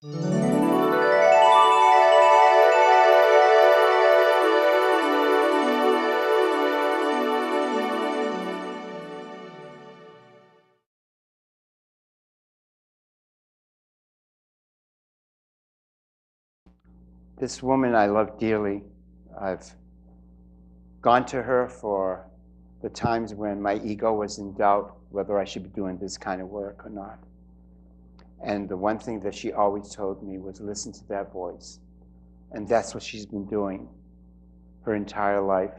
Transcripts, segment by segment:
This woman I love dearly. I've gone to her for the times when my ego was in doubt whether I should be doing this kind of work or not. And the one thing that she always told me was listen to that voice. And that's what she's been doing her entire life.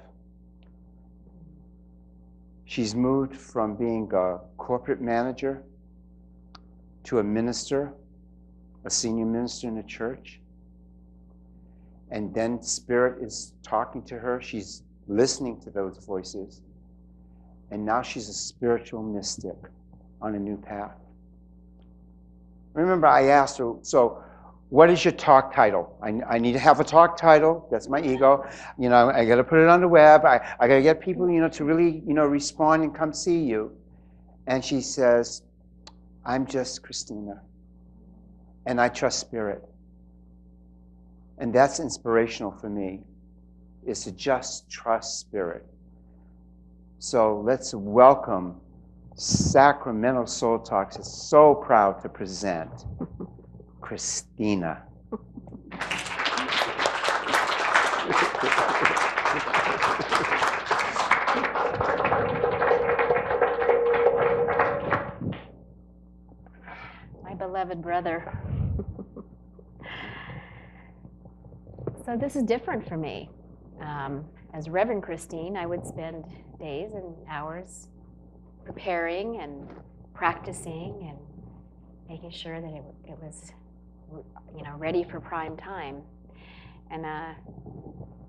She's moved from being a corporate manager to a minister, a senior minister in a church. And then Spirit is talking to her. She's listening to those voices. And now she's a spiritual mystic on a new path. Remember, I asked her, so what is your talk title? I need to have a talk title. That's my ego. You know, I got to put it on the web. I got to get people, you know, to really, you know, respond and come see you. And she says, I'm just Christina. And I trust Spirit. And that's inspirational for me, is to just trust Spirit. So let's welcome Sacramento Soul Talks. Is so proud to present Christina. My beloved brother. So this is different for me. As Reverend Christine, I would spend days and hours preparing and practicing and making sure that it was, you know, ready for prime time. And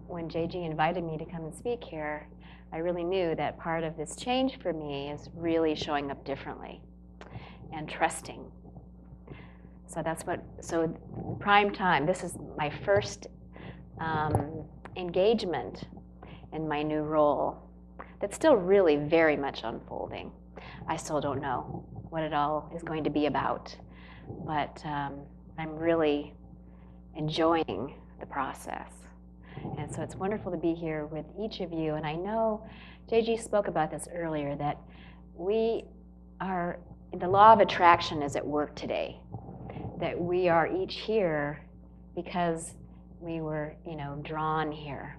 when JG invited me to come and speak here, I really knew that part of this change for me is really showing up differently and trusting. So so prime time, this is my first engagement in my new role that's still really very much unfolding. I still don't know what it all is going to be about, but I'm really enjoying the process. And so it's wonderful to be here with each of you. And I know JG spoke about this earlier, that the law of attraction is at work today, that we are each here because we were, you know, drawn here.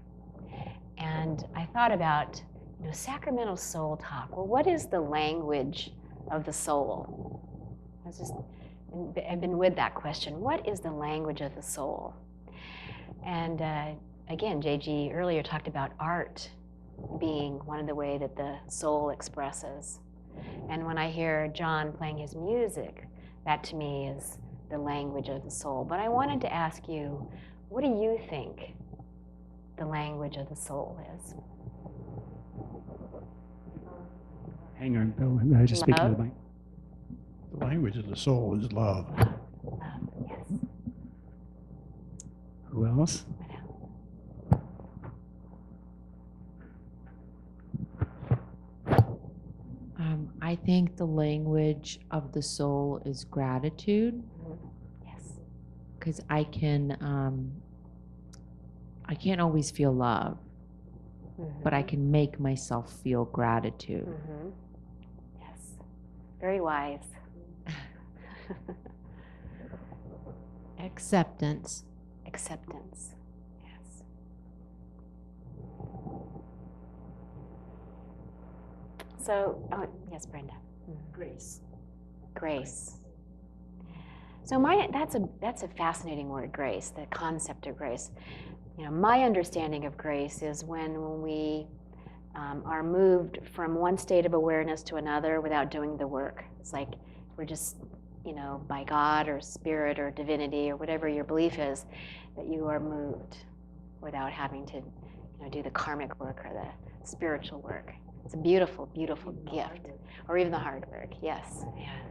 And I thought about, you know, Sacramento Soul Talk. Well, what is the language of the soul? I've been with that question. What is the language of the soul? And again, JG earlier talked about art being one of the way that the soul expresses. And when I hear John playing his music, that to me is the language of the soul. But I wanted to ask you, what do you think the language of the soul is? Hang on, Bill. I just speak to the mic. The language of the soul is love. Love, yes. Who else? I think the language of the soul is gratitude. Yes. Because I can't always feel love, but I can make myself feel gratitude. Yes. Very wise. Acceptance. Acceptance. Yes. So, yes, Brenda. Grace. Grace. So that's a fascinating word, grace, the concept of grace. You know, my understanding of grace is when we are moved from one state of awareness to another without doing the work. It's like we're just, you know, by God or spirit or divinity or whatever your belief is, that you are moved without having to, you know, do the karmic work or the spiritual work. It's a beautiful, beautiful gift. Or even the hard work, yes, yes.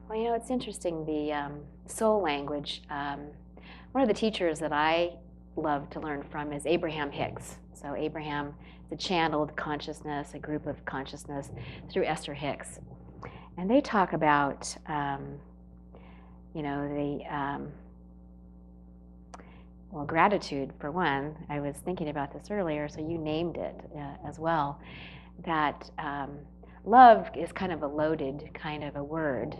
Well, you know, it's interesting, the soul language. One of the teachers that I love to learn from is Abraham Hicks. So Abraham is a channeled consciousness, a group of consciousness through Esther Hicks. And they talk about you know, well, gratitude for one. I was thinking about this earlier, so you named it as well. That love is kind of a loaded kind of a word,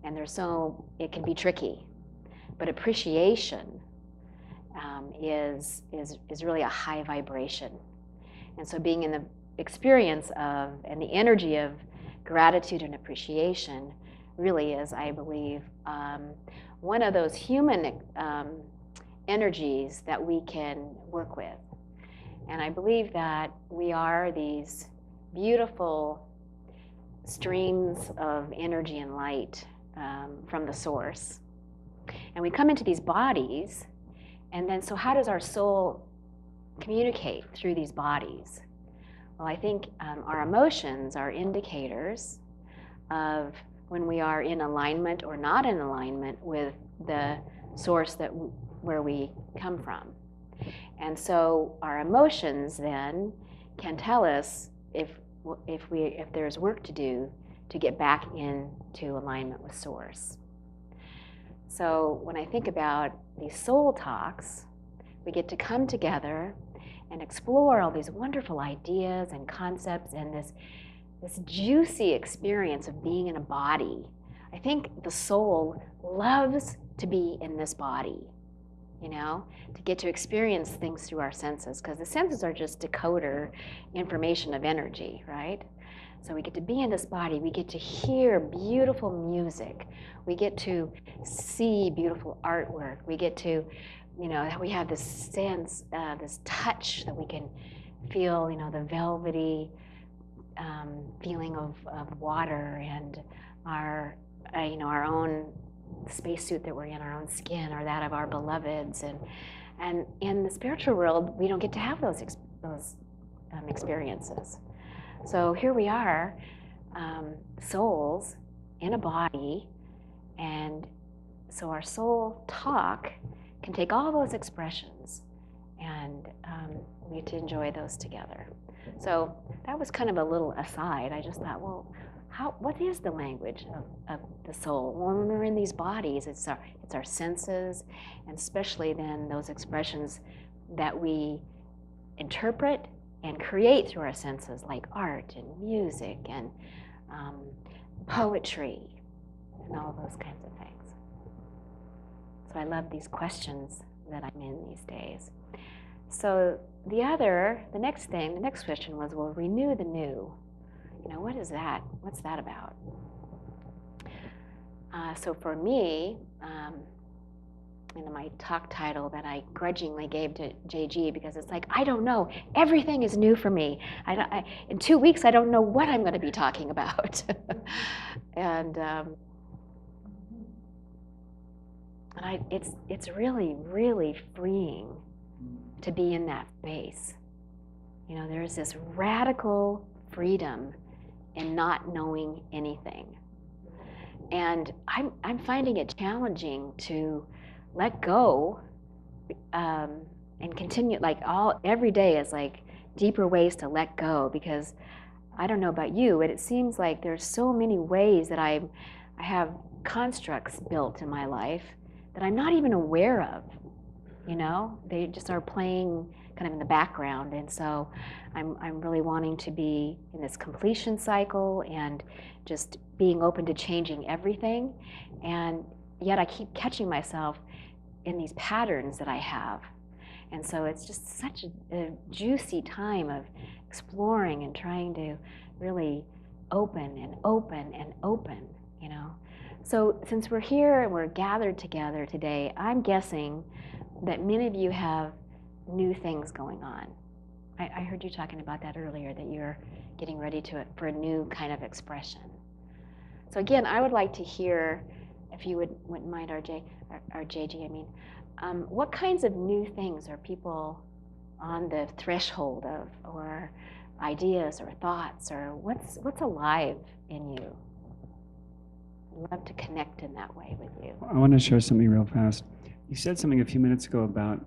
and it can be tricky. But appreciation is really a high vibration, and so being in the experience of and the energy of gratitude and appreciation really is, I believe, one of those human energies that we can work with. And I believe that we are these beautiful streams of energy and light from the source. And we come into these bodies, and then so how does our soul communicate through these bodies? Well, I think our emotions are indicators of when we are in alignment or not in alignment with the source where we come from. And so our emotions then can tell us if there's work to do to get back into alignment with source. So when I think about these soul talks, we get to come together and explore all these wonderful ideas and concepts and this juicy experience of being in a body. I think the soul loves to be in this body, you know, to get to experience things through our senses, because the senses are just decoder information of energy, right? So we get to be in this body, we get to hear beautiful music, we get to see beautiful artwork, we get to, you know, we have this sense, this touch that we can feel, you know, the velvety feeling of water and our, you know, our own spacesuit that we're in, our own skin, or that of our beloveds, and in the spiritual world, we don't get to have those experiences. So here we are, souls in a body, and so our soul talk can take all those expressions, and we get to enjoy those together. So that was kind of a little aside. I just thought, well, what is the language of the soul? When we're in these bodies, it's our senses, and especially then those expressions that we interpret and create through our senses, like art and music and poetry and all those kinds of things. So I love these questions that I'm in these days. So the next question was, well, renew the new. You know, what is that? What's that about? So for me, my talk title that I grudgingly gave to JG, because it's like, I don't know, everything is new for me. In 2 weeks, I don't know what I'm going to be talking about. And it's really, really freeing to be in that space. You know, there's this radical freedom in not knowing anything. And I'm finding it challenging to let go and continue, every day is like deeper ways to let go, because I don't know about you, but it seems like there's so many ways that I have constructs built in my life that I'm not even aware of. You know, they just are playing kind of in the background, and so I'm really wanting to be in this completion cycle and just being open to changing everything, and yet I keep catching myself in these patterns that I have. And so it's just such a juicy time of exploring and trying to really open and open and open, you know. So since we're here and we're gathered together today, I'm guessing that many of you have new things going on. I heard you talking about that earlier, that you're getting ready for a new kind of expression. So again, I would like to hear, if you wouldn't mind, RJG, what kinds of new things are people on the threshold of, or ideas or thoughts, or what's alive in you? I'd love to connect in that way with you. I want to share something real fast. You said something a few minutes ago about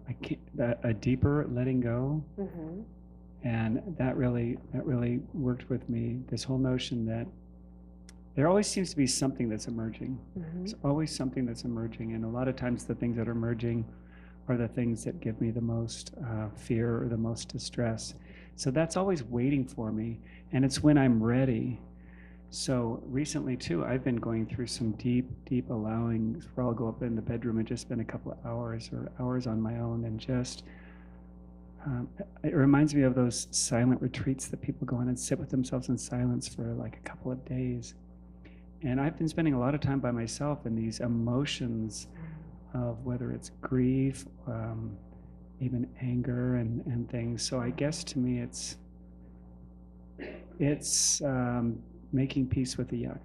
a deeper letting go, Mm-hmm. and that really worked with me. This whole notion that there always seems to be something that's emerging. Mhm. There's always something that's emerging, and a lot of times the things that are emerging are the things that give me the most fear or the most distress. So that's always waiting for me, and it's when I'm ready. So recently too, I've been going through some deep, deep allowing, where I'll go up in the bedroom and just spend a couple of hours or hours on my own and just, it reminds me of those silent retreats that people go on and sit with themselves in silence for like a couple of days. And I've been spending a lot of time by myself in these emotions of whether it's grief, even anger and things. So I guess to me it's making peace with the yuck.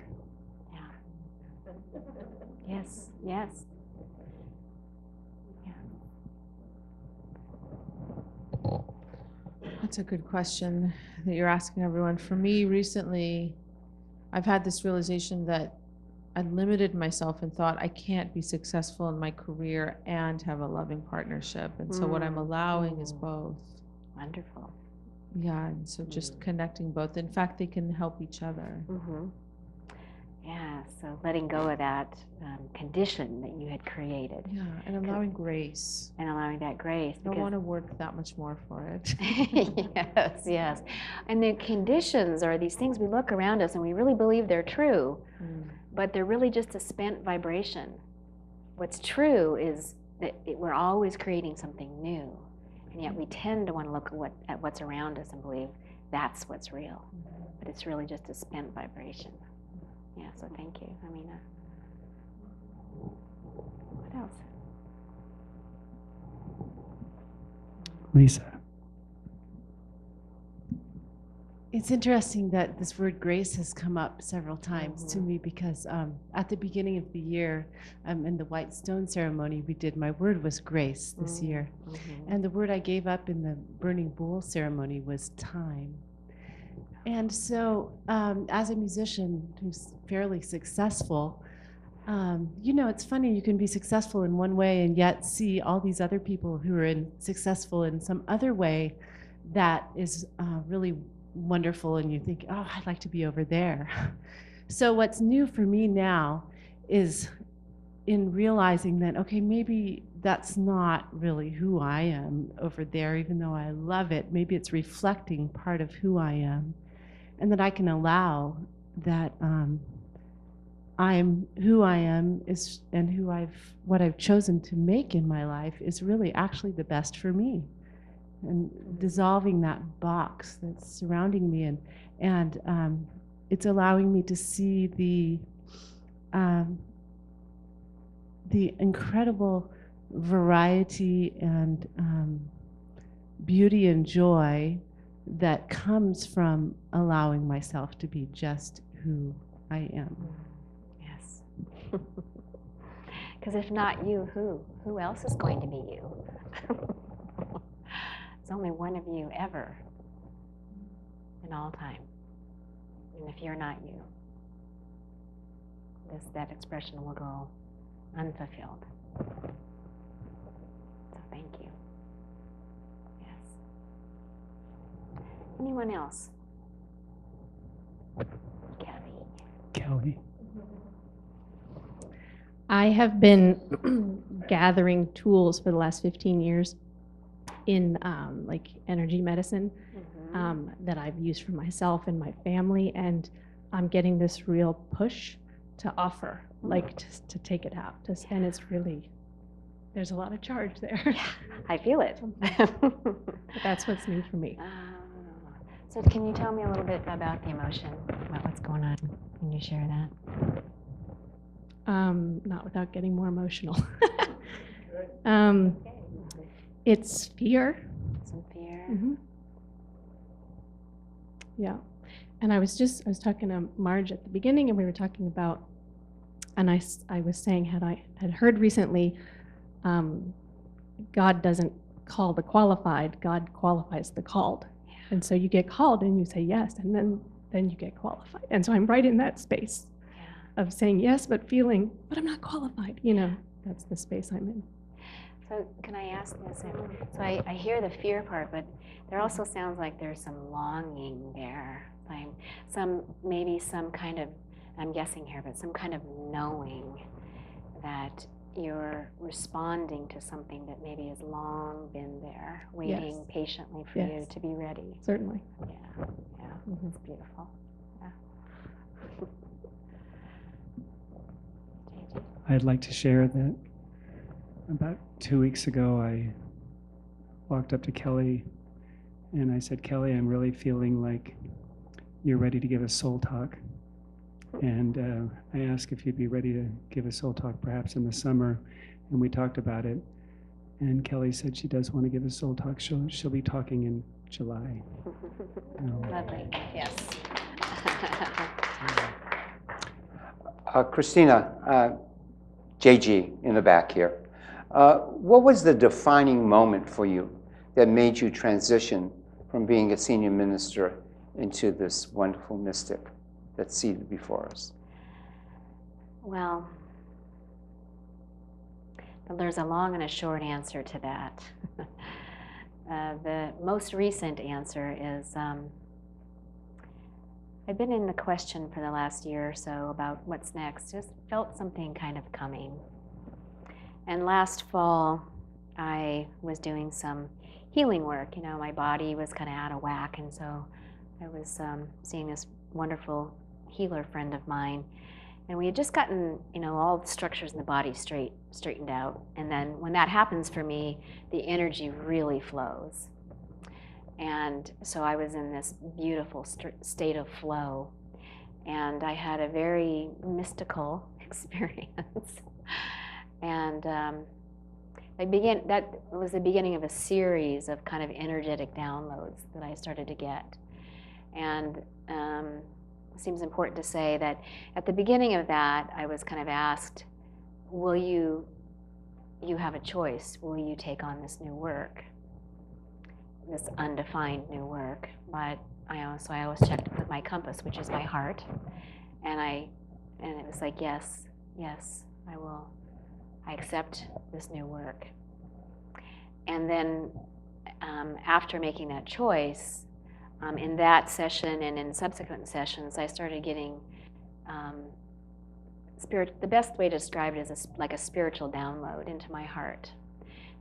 Yeah. Yes, yes. Yeah. That's a good question that you're asking everyone. For me, recently, I've had this realization that I limited myself and thought I can't be successful in my career and have a loving partnership. And so what I'm allowing is both. Wonderful. Yeah, and so just connecting both. In fact, they can help each other. Mm-hmm. Yeah, so letting go of that condition that you had created. Yeah, and allowing grace. And allowing that grace. I don't want to work that much more for it. Yes, yes. And the conditions are these things we look around us and we really believe they're true, but they're really just a spent vibration. What's true is that we're always creating something new, and yet we tend to want to look at what's around us and believe that's what's real, but it's really just a spent vibration. Yeah, so thank you, Amina. What else? Lisa. It's interesting that this word grace has come up several times to me because at the beginning of the year, in the White Stone ceremony we did, my word was grace this year. And the word I gave up in the Burning Bull ceremony was time. And so as a musician who's fairly successful, you know, it's funny, you can be successful in one way and yet see all these other people who are successful in some other way that is really wonderful, and you think, oh, I'd like to be over there. So what's new for me now is in realizing that, okay, maybe that's not really who I am over there, even though I love it. Maybe it's reflecting part of who I am, and that I can allow that I'm who I am is, and what I've chosen to make in my life is really actually the best for me. And dissolving that box that's surrounding me, and it's allowing me to see the incredible variety and beauty and joy that comes from allowing myself to be just who I am. Yes. Because if not you, who? Who else is going to be you? There's only one of you ever in all time. And if you're not you, that expression will go unfulfilled. So thank you. Yes. Anyone else? Kelly. I have been gathering tools for the last 15 years in like energy medicine that I've used for myself and my family, and I'm getting this real push to offer, like to take it out. And it's really, there's a lot of charge there. Yeah, I feel it. But that's what's new for me. So can you tell me a little bit about the emotion, about what's going on? Can you share that? Not without getting more emotional. It's fear. Some fear. Yeah. And I was talking to Marge at the beginning, and we were talking about, and I was saying, I had heard recently, God doesn't call the qualified, God qualifies the called. Yeah. And so you get called and you say yes, and then you get qualified. And so I'm right in that space of saying yes, but feeling, but I'm not qualified. You know, that's the space I'm in. So can I ask this? So I hear the fear part, but there also sounds like there's some longing there, like maybe some kind of I'm guessing here, but some kind of knowing that you're responding to something that maybe has long been there, waiting Yes. patiently for you Yes. to be ready. Certainly. Yeah, yeah, Mhm. it's beautiful. Yeah. JG? I'd like to share that about 2 weeks ago, I walked up to Kelly and I said, Kelly, I'm really feeling like you're ready to give a soul talk. And I asked if you'd be ready to give a soul talk perhaps in the summer. And we talked about it. And Kelly said she does want to give a soul talk. She'll be talking in July. Lovely. Yes. Christina, JG in the back here. What was the defining moment for you that made you transition from being a senior minister into this wonderful mystic that's seated before us? Well, there's a long and a short answer to that. The most recent answer is I've been in the question for the last year or so about what's next. Just felt something kind of coming. And last fall, I was doing some healing work. You know, my body was kind of out of whack, and so I was seeing this wonderful healer friend of mine. And we had just gotten, you know, all the structures in the body straightened out. And then when that happens for me, the energy really flows. And so I was in this beautiful state of flow. And I had a very mystical experience. And that was the beginning of a series of kind of energetic downloads that I started to get. And it seems important to say that at the beginning of that, I was kind of asked, will you have a choice? Will you take on this new work, this undefined new work? But I always checked with my compass, which is my heart, and it was like, yes, I will. I accept this new work. And then after making that choice, in that session and in subsequent sessions, I started getting the best way to describe it is like a spiritual download into my heart.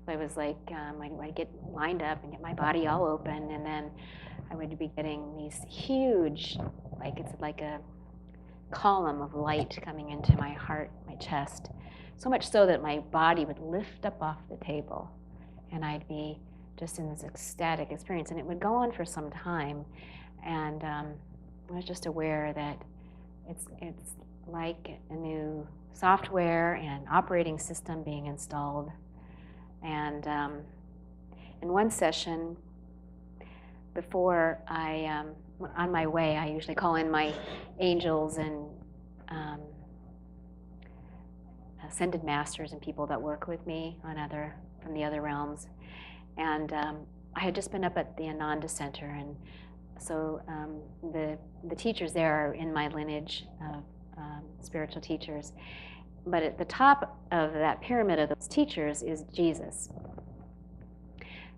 So I was like, I'd get lined up and get my body all open, and then I would be getting these huge, it's like a column of light coming into my heart, my chest, so much so that my body would lift up off the table, and I'd be just in this ecstatic experience, and it would go on for some time. And I was just aware that it's like a new software and operating system being installed. And in one session, before on my way, I usually call in my angels and ascended masters and people that work with me from the other realms. And I had just been up at the Ananda Center, and so the teachers there are in my lineage of spiritual teachers. But at the top of that pyramid of those teachers is Jesus.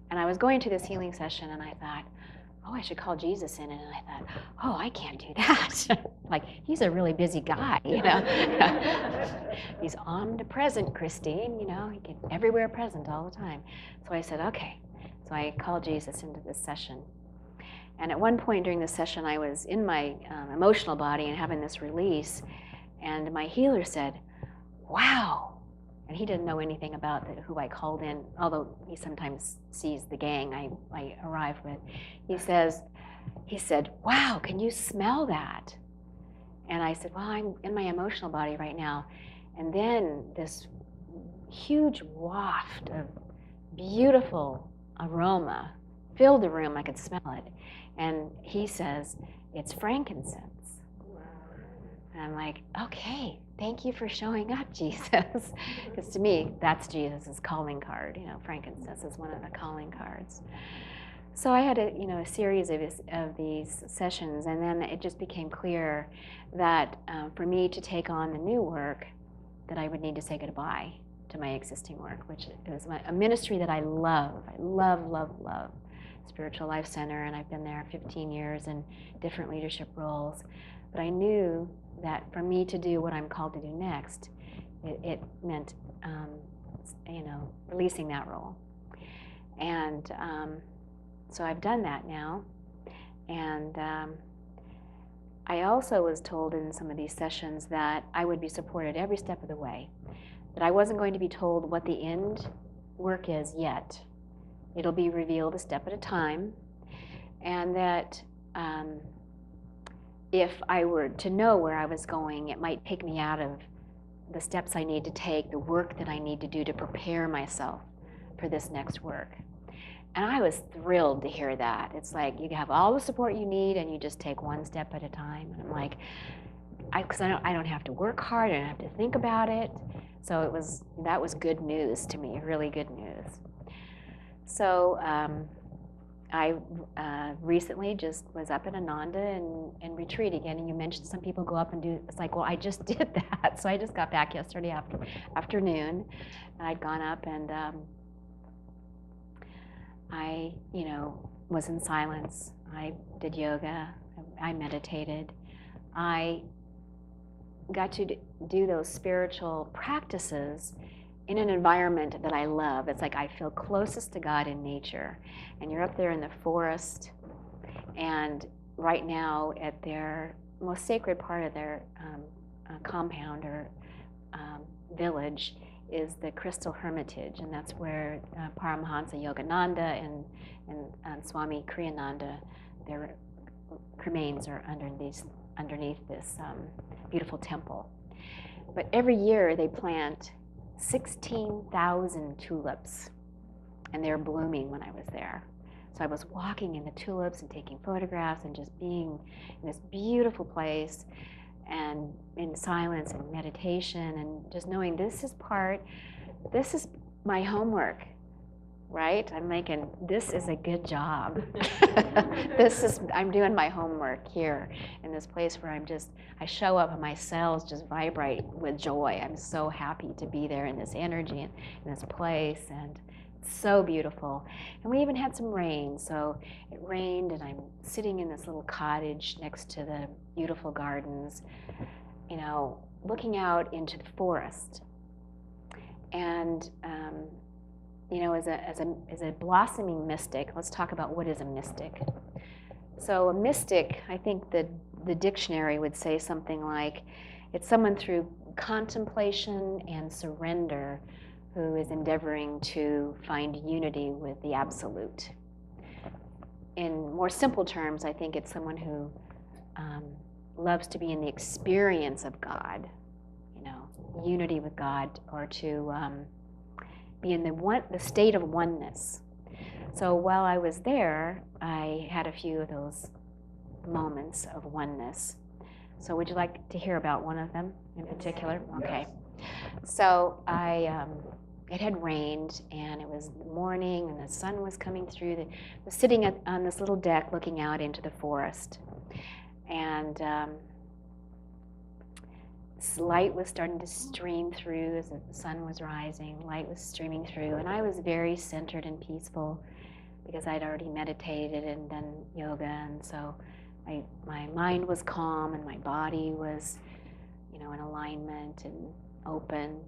And I was going to this healing session, and I thought, oh, I should call Jesus in. And I thought, oh, I can't do that. Like, he's a really busy guy, you know. He's omnipresent, Christine, you know, he can everywhere present all the time. So I said, okay. So I called Jesus into this session. And at one point during this session, I was in my emotional body and having this release. And my healer said, wow. And he didn't know anything about who I called in, although he sometimes sees the gang I arrive with. He said, wow, can you smell that? And I said, well, I'm in my emotional body right now. And then this huge waft of beautiful aroma filled the room. I could smell it. And he says, it's frankincense. And I'm like, okay, thank you for showing up, Jesus. Because to me, that's Jesus' calling card. You know, frankincense is one of the calling cards. So I had a series of these sessions, and then it just became clear that for me to take on the new work, that I would need to say goodbye to my existing work, which is a ministry that I love. I love, love, love. Spiritual Life Center, and I've been there 15 years in different leadership roles. But I knew that for me to do what I'm called to do next, it meant, releasing that role. And so I've done that now. And I also was told in some of these sessions that I would be supported every step of the way, that I wasn't going to be told what the end work is yet. It'll be revealed a step at a time, and that if I were to know where I was going, it might take me out of the steps I need to take, the work that I need to do to prepare myself for this next work. And I was thrilled to hear that. It's like you have all the support you need and you just take one step at a time. And I'm like, because I don't have to work hard, I don't have to think about it. So that was good news to me, really good news. So I recently just was up in Ananda and retreat again, and you mentioned some people go up and do, it's like, well, I just did that. So I just got back yesterday afternoon, and I'd gone up and I, was in silence. I did yoga, I meditated. I got to do those spiritual practices in an environment that I love. It's like I feel closest to God in nature. And you're up there in the forest, and right now at their most sacred part of their compound or village is the Crystal Hermitage, and that's where Paramahansa Yogananda and Swami Kriyananda, their remains are underneath this beautiful temple. But every year they plant 16,000 tulips, and they're blooming when I was there. So I was walking in the tulips and taking photographs and just being in this beautiful place and in silence and meditation and just knowing this is my homework, right? I'm making, this is a good job. I'm doing my homework here in this place where I show up and my cells just vibrate with joy. I'm so happy to be there in this energy and in this place, and it's so beautiful. And we even had some rain, so it rained and I'm sitting in this little cottage next to the beautiful gardens, looking out into the forest. And as a blossoming mystic, let's talk about what is a mystic. So a mystic, I think the dictionary would say something like, it's someone through contemplation and surrender who is endeavoring to find unity with the absolute. In more simple terms, I think it's someone who loves to be in the experience of God, unity with God, or to be in the state of oneness. So while I was there, I had a few of those moments of oneness. So would you like to hear about one of them in particular? Okay. So it had rained, and it was morning, and the sun was coming through. I was sitting on this little deck looking out into the forest, and light was starting to stream through as the sun was rising. Light was streaming through, and I was very centered and peaceful because I'd already meditated and done yoga, and so my mind was calm and my body was, in alignment and open.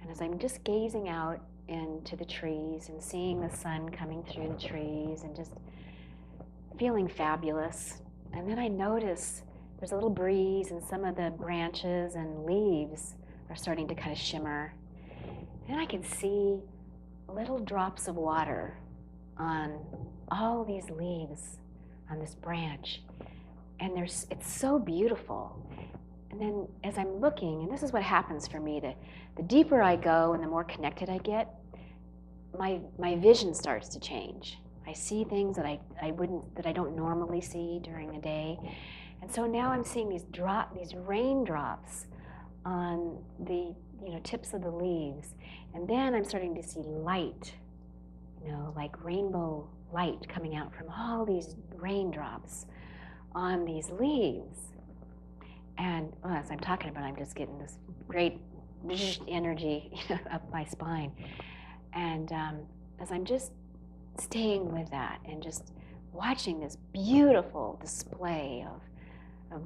And as I'm just gazing out into the trees and seeing the sun coming through the trees and just feeling fabulous, and then I notice there's a little breeze and some of the branches and leaves are starting to kind of shimmer. And I can see little drops of water on all these leaves on this branch. And it's so beautiful. And then as I'm looking, and this is what happens for me, the deeper I go and the more connected I get, my vision starts to change. I see things that I don't normally see during the day. And so now I'm seeing these raindrops on the tips of the leaves. And then I'm starting to see light, like rainbow light coming out from all these raindrops on these leaves. And as I'm talking about it, I'm just getting this great energy up my spine. And as I'm just staying with that and just watching this beautiful display of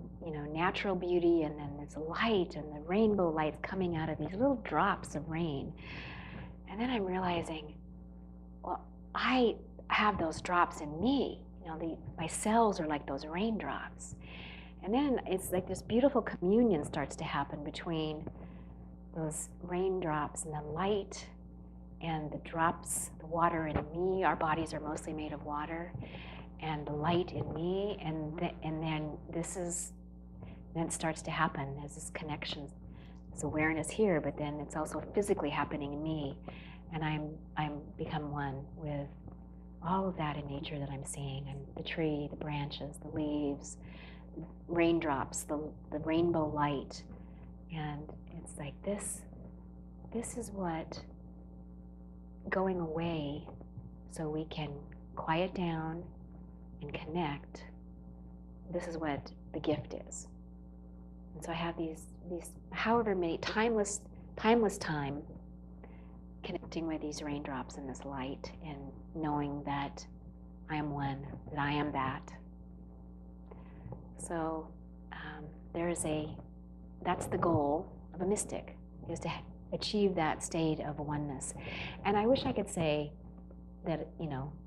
natural beauty, and then this light and the rainbow lights coming out of these little drops of rain. And then I'm realizing, well, I have those drops in me. My cells are like those raindrops. And then it's like this beautiful communion starts to happen between those raindrops and the light and the drops, the water in me. Our bodies are mostly made of water, and the light in me. And then then it starts to happen as this connection, this awareness here, but then it's also physically happening in me. And I'm become one with all of that in nature that I'm seeing, and the tree, the branches, the leaves, raindrops, the rainbow light. And it's like this is what going away so we can quiet down and connect, this is what the gift is. And so I have these however many timeless time connecting with these raindrops and this light, and knowing that I am one, that I am that. So that's the goal of a mystic, is to achieve that state of oneness. And I wish I could say that,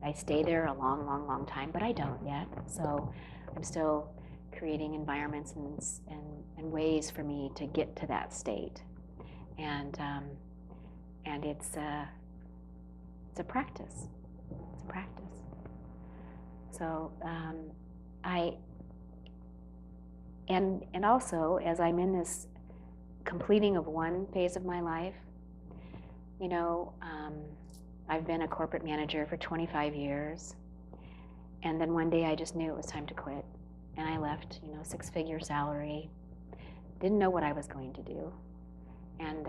I stay there a long, long, long time, but I don't yet. So I'm still creating environments and ways for me to get to that state. And it's a practice. It's a practice. So and also, as I'm in this completing of one phase of my life, I've been a corporate manager for 25 years, and then one day I just knew it was time to quit, and I left, 6-figure salary, didn't know what I was going to do, and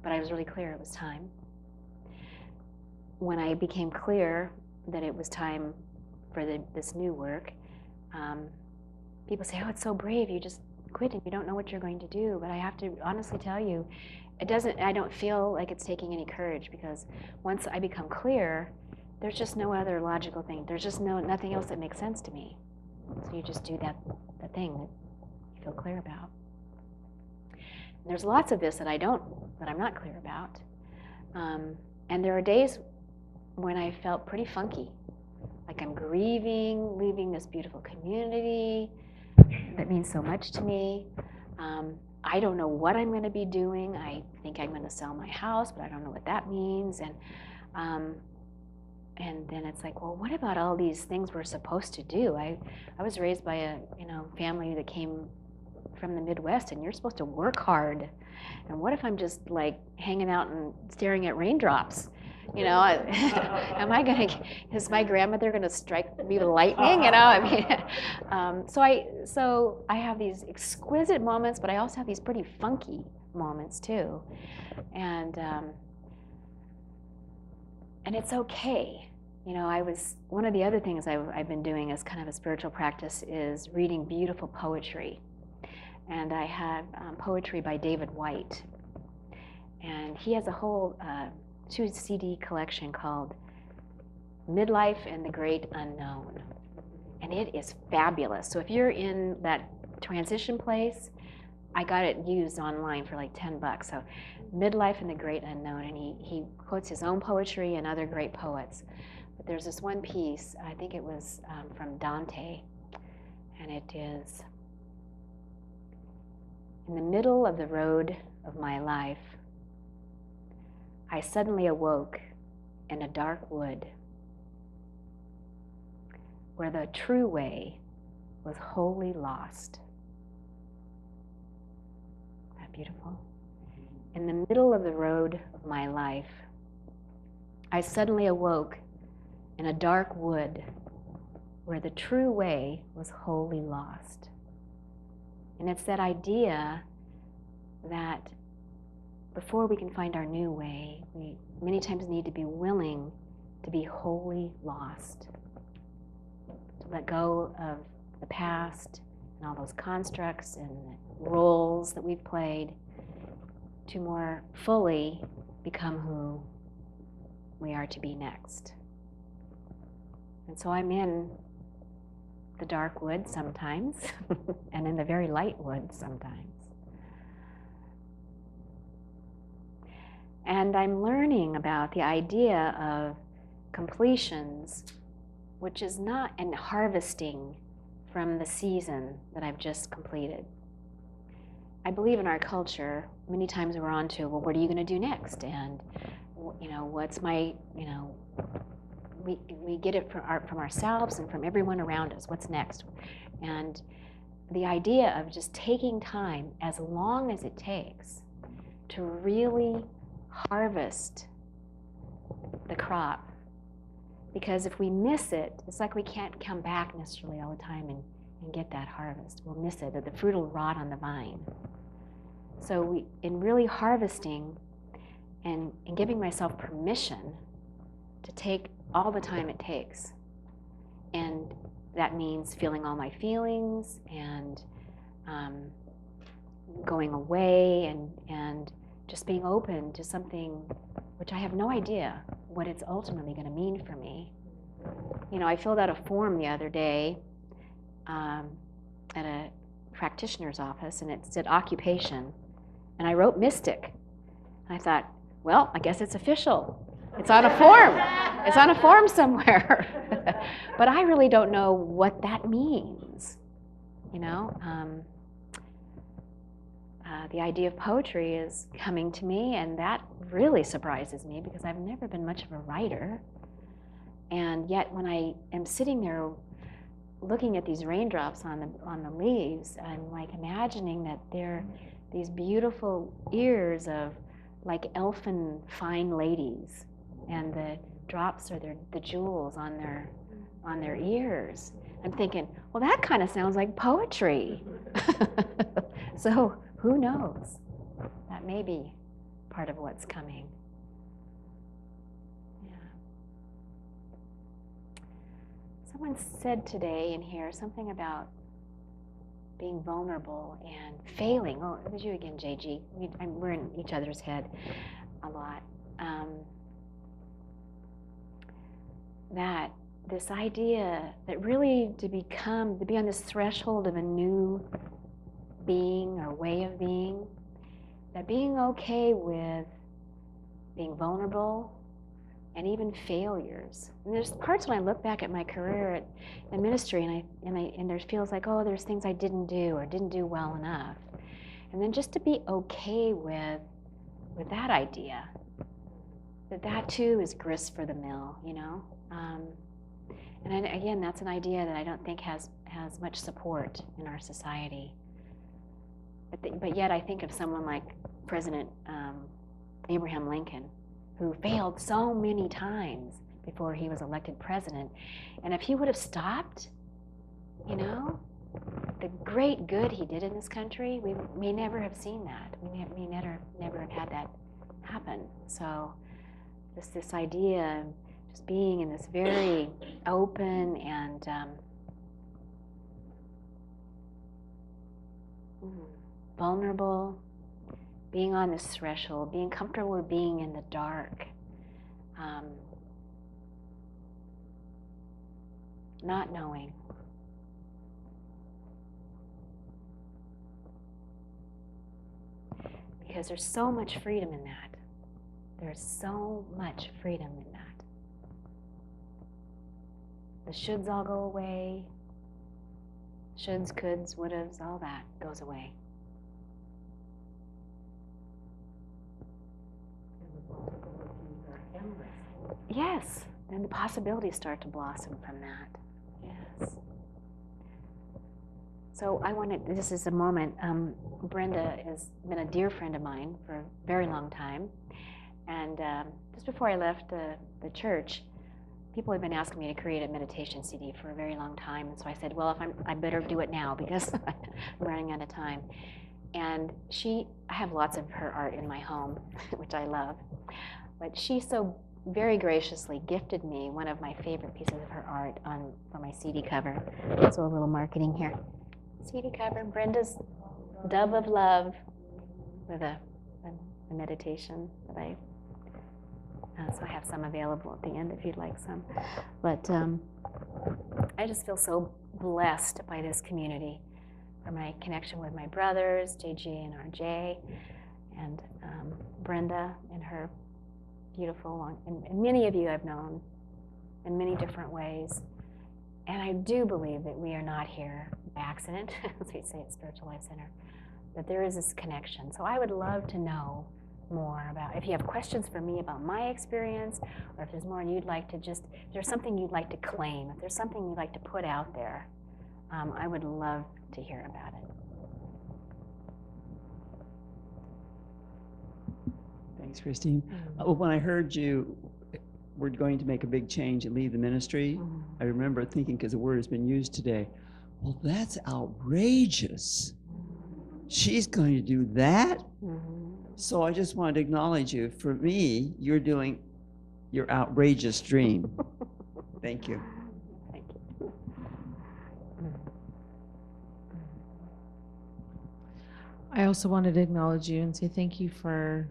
but I was really clear it was time. When I became clear that it was time for this new work, people say, "Oh, it's so brave, you just quit and you don't know what you're going to do." But I have to honestly tell you, I don't feel like it's taking any courage, because once I become clear, there's just no other logical thing. There's just nothing else that makes sense to me. So you just do that thing that you feel clear about. And there's lots of this that I'm not clear about. And there are days when I felt pretty funky, like I'm grieving, leaving this beautiful community that means so much to me. I don't know what I'm going to be doing. I think I'm going to sell my house, but I don't know what that means. And then it's like, well, what about all these things we're supposed to do? I was raised by a family that came from the Midwest, and you're supposed to work hard. And what if I'm just like hanging out and staring at raindrops? Am I going to? Is my grandmother going to strike me with lightning? So I have these exquisite moments, but I also have these pretty funky moments too, and it's okay. One of the other things I've been doing as kind of a spiritual practice is reading beautiful poetry, and I have poetry by David White, and he has a whole 2-CD collection called Midlife and the Great Unknown, and it is fabulous. So if you're in that transition place, I got it used online for like $10. So Midlife and the Great Unknown, and he quotes his own poetry and other great poets. But there's this one piece, I think it was from Dante, and it is, "In the middle of the road of my life, I suddenly awoke in a dark wood where the true way was wholly lost." Isn't that beautiful? In the middle of the road of my life, I suddenly awoke in a dark wood where the true way was wholly lost. And it's that idea that before we can find our new way, we many times need to be willing to be wholly lost, to let go of the past and all those constructs and roles that we've played, to more fully become who we are to be next. And so I'm in the dark woods sometimes, and in the very light woods sometimes. And I'm learning about the idea of completions, which is not, and harvesting from the season that I've just completed. I believe in our culture, many times we're on to, well, what are you going to do next? And, you know, what's my, you know, we get it from ourselves and from everyone around us. What's next? And the idea of just taking time, as long as it takes, to really harvest the crop. Because if we miss it, it's like we can't come back necessarily all the time and get that harvest. We'll miss it, or the fruit will rot on the vine. So in really harvesting and giving myself permission to take all the time it takes, and that means feeling all my feelings and going away and just being open to something which I have no idea what it's ultimately going to mean for me. You know, I filled out a form the other day at a practitioner's office, and it said occupation, and I wrote mystic. And I thought, well, I guess it's official. It's on a form. It's on a form somewhere. But I really don't know what that means, you know. The idea of poetry is coming to me, and that really surprises me because I've never been much of a writer. And yet when I am sitting there looking at these raindrops on the leaves, I'm like imagining that they're these beautiful ears of like elfin fine ladies, and the drops are the jewels on their ears. I'm thinking, well, that kind of sounds like poetry. So who knows? That may be part of what's coming. Yeah. Someone said today in here something about being vulnerable and failing. Oh, it was you again, JG. We're in each other's head a lot. That this idea that really to be on this threshold of a new being or way of being, that being okay with being vulnerable and even failures. And there's parts when I look back at my career at the ministry, and there feels like, oh, there's things I didn't do or didn't do well enough. And then just to be okay with that idea, that too is grist for the mill, you know. And again, that's an idea that I don't think has much support in our society. But yet I think of someone like President Abraham Lincoln, who failed so many times before he was elected president. And if he would have stopped, you know, the great good he did in this country, we may never have seen that. We may never have had that happen. So this idea of just being in this very open and vulnerable, being on this threshold, being comfortable with being in the dark, not knowing. Because there's so much freedom in that. There's so much freedom in that. The shoulds all go away. Shoulds, coulds, would'ves, all that goes away. Yes, then the possibilities start to blossom from that. Yes. So this is a moment, Brenda has been a dear friend of mine for a very long time. And just before I left the church, people have been asking me to create a meditation CD for a very long time. And so I said, well, I better do it now because I'm running out of time. And I have lots of her art in my home, which I love. But she so very graciously gifted me one of my favorite pieces of her art for my CD cover. So a little marketing here. CD cover, Brenda's Dove of Love, with a meditation that so I have some available at the end if you'd like some. But I just feel so blessed by this community, for my connection with my brothers, JG and RJ, and Brenda and her beautiful long, and many of you I've known in many different ways. And I do believe that we are not here by accident, as we say at Spiritual Life Center, that there is this connection. So I would love to know more about, if you have questions for me about my experience, or if there's more you'd like to just, if there's something you'd like to claim, if there's something you'd like to put out there, I would love to hear about it. Thanks, Christine. When I heard you were going to make a big change and leave the ministry, I remember thinking, because the word has been used today, well, that's outrageous. She's going to do that? So I just wanted to acknowledge you. For me, you're doing your outrageous dream. Thank you. Thank you. I also wanted to acknowledge you and say thank you for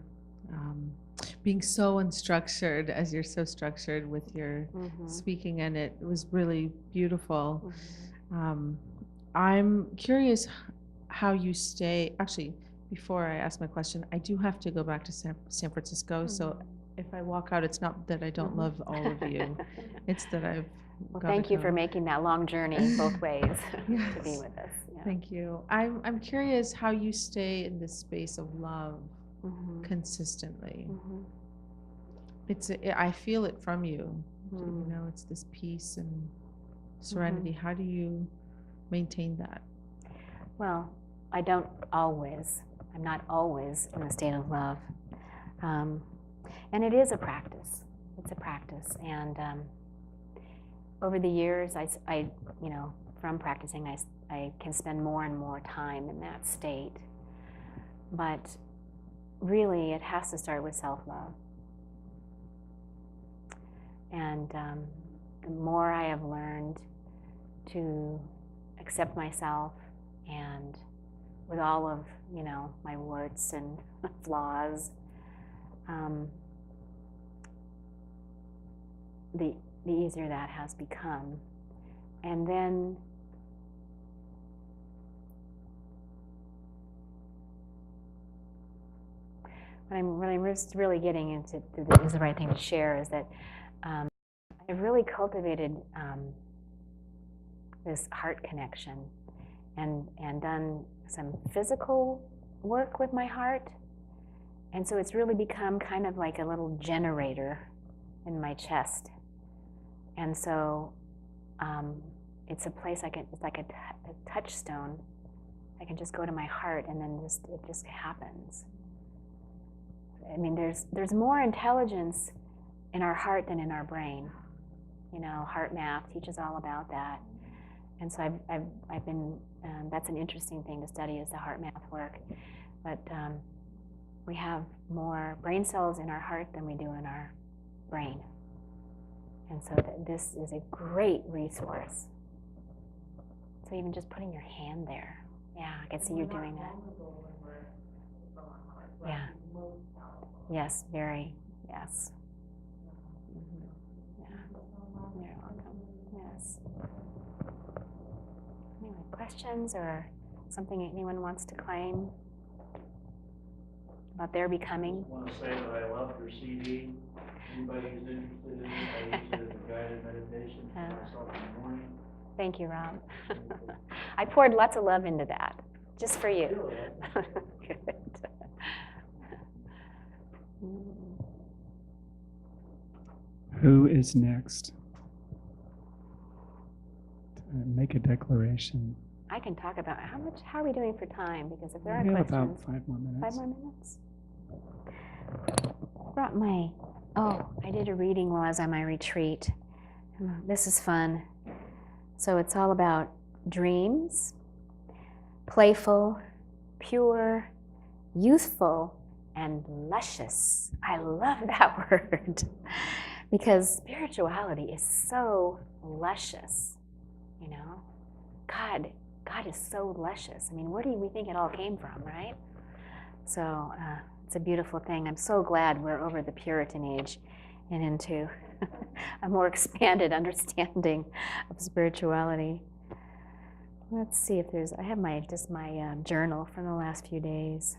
being so unstructured, as you're so structured with your speaking, and it was really beautiful. I'm curious how you stay. Actually, before I ask my question, I do have to go back to San Francisco. So if I walk out, it's not that I don't love all of you. It's that I've Well, gotta thank you go. for making that long journey both ways to be Yes. with us. Yeah. Thank you. I'm curious how you stay in this space of love consistently. I feel it from you. You know, it's this peace and serenity. How do you maintain that? Well, I don't always. I'm not always in a state of love. And it is a practice. It's a practice. And over the years, I you know, from practicing, I can spend more and more time in that state. But really, it has to start with self-love. And the more I have learned to accept myself, and with all of, you know, my warts and flaws, the easier that has become. And then what I'm really getting into is the right thing to share is that I've really cultivated this heart connection and done some physical work with my heart. And so it's really become kind of like a little generator in my chest. And so it's a place it's like a touchstone. I can just go to my heart and then it just happens. I mean, there's more intelligence in our heart than in our brain. You know, heart math teaches all about that. And so I've been, that's an interesting thing to study, is the heart math work. But we have more brain cells in our heart than we do in our brain. And so this is a great resource. So even just putting your hand there. Yeah, I can see you doing that. Yeah. Yes, very, yes. Yeah, you're welcome, yes. Anyway, questions or something anyone wants to claim about their becoming? I want to say that I love your CD. Anybody who's interested in it, I use it as a guided meditation for myself in the morning. Thank you, Rob. I poured lots of love into that, just for you. Good. Who is next? Make a declaration. I can talk about how are we doing for time? Because if there are We have questions. about 5 more minutes. 5 more minutes? Brought my, I did a reading while I was on my retreat. This is fun. So it's all about dreams, playful, pure, youthful, and luscious. I love that word because spirituality is so luscious, you know? God is so luscious. I mean, where do we think it all came from, right? So it's a beautiful thing. I'm so glad we're over the Puritan age and into a more expanded understanding of spirituality. Let's see if there's, I have my journal from the last few days.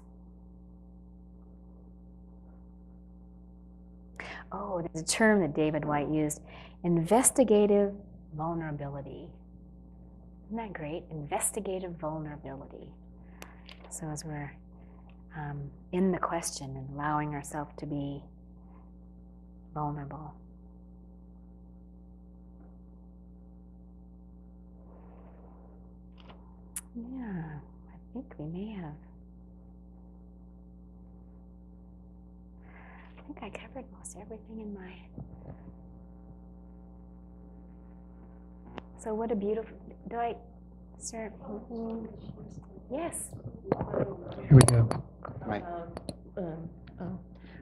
Oh, there's a term that David White used, investigative vulnerability. Isn't that great? Investigative vulnerability. So as we're in the question and allowing ourselves to be vulnerable. Yeah, I think we may have. I think I covered most everything in my. So what a beautiful. Do I, sir? Yes. Here we go. Right.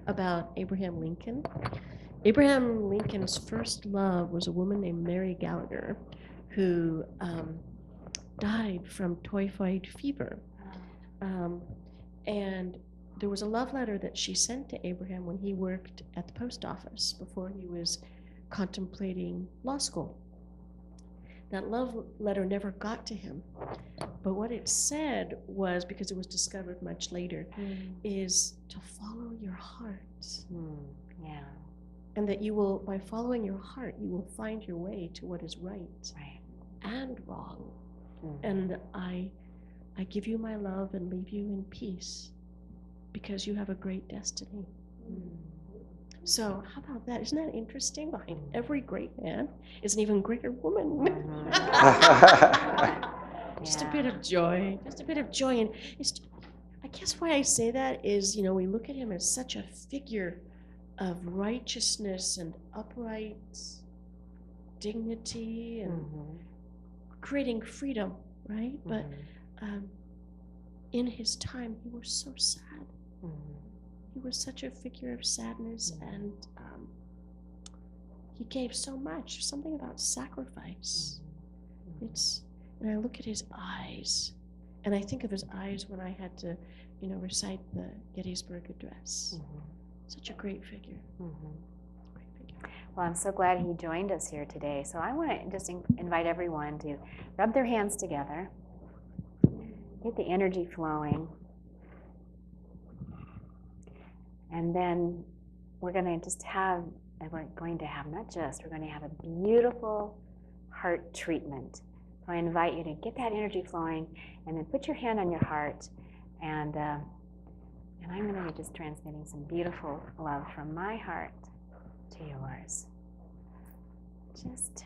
About Abraham Lincoln. Abraham Lincoln's first love was a woman named Mary Gallagher, who died from typhoid fever. And there was a love letter that she sent to Abraham when he worked at the post office before he was contemplating law school. That love letter never got to him. But what it said was, because it was discovered much later, is to follow your heart. Yeah. And that you will, by following your heart, you will find your way to what is right, and wrong. And I give you my love and leave you in peace because you have a great destiny. So how about that? Isn't that interesting? Behind every great man is an even greater woman. Just a bit of joy. Just a bit of joy. And it's, I guess why I say that is, we look at him as such a figure of righteousness and upright dignity and creating freedom, right? But in his time, he was so sad. He was such a figure of sadness, and he gave so much. Something about sacrifice. And I look at his eyes, and I think of his eyes when I had to, recite the Gettysburg Address. Such a great figure. Great figure. Well, I'm so glad he joined us here today. So I want to just invite everyone to rub their hands together, get the energy flowing. And then we're going to have a beautiful heart treatment. So I invite you to get that energy flowing and then put your hand on your heart. And I'm going to be just transmitting some beautiful love from my heart to yours. Just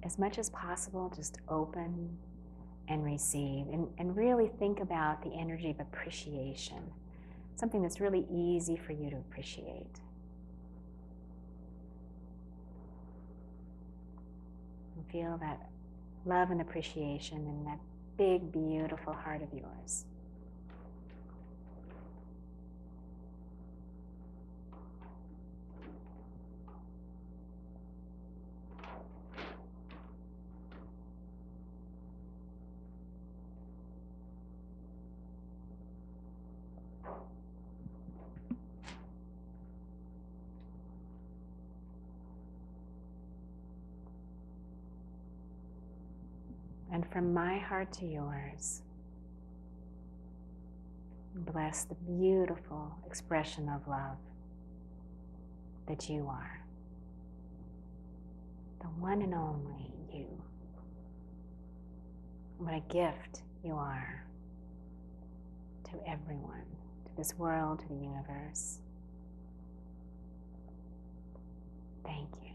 as much as possible, just open and receive. And really think about the energy of appreciation. Something that's really easy for you to appreciate. And feel that love and appreciation in that big, beautiful heart of yours. And from my heart to yours, bless the beautiful expression of love that you are. The one and only you. What a gift you are to everyone, to this world, to the universe. Thank you.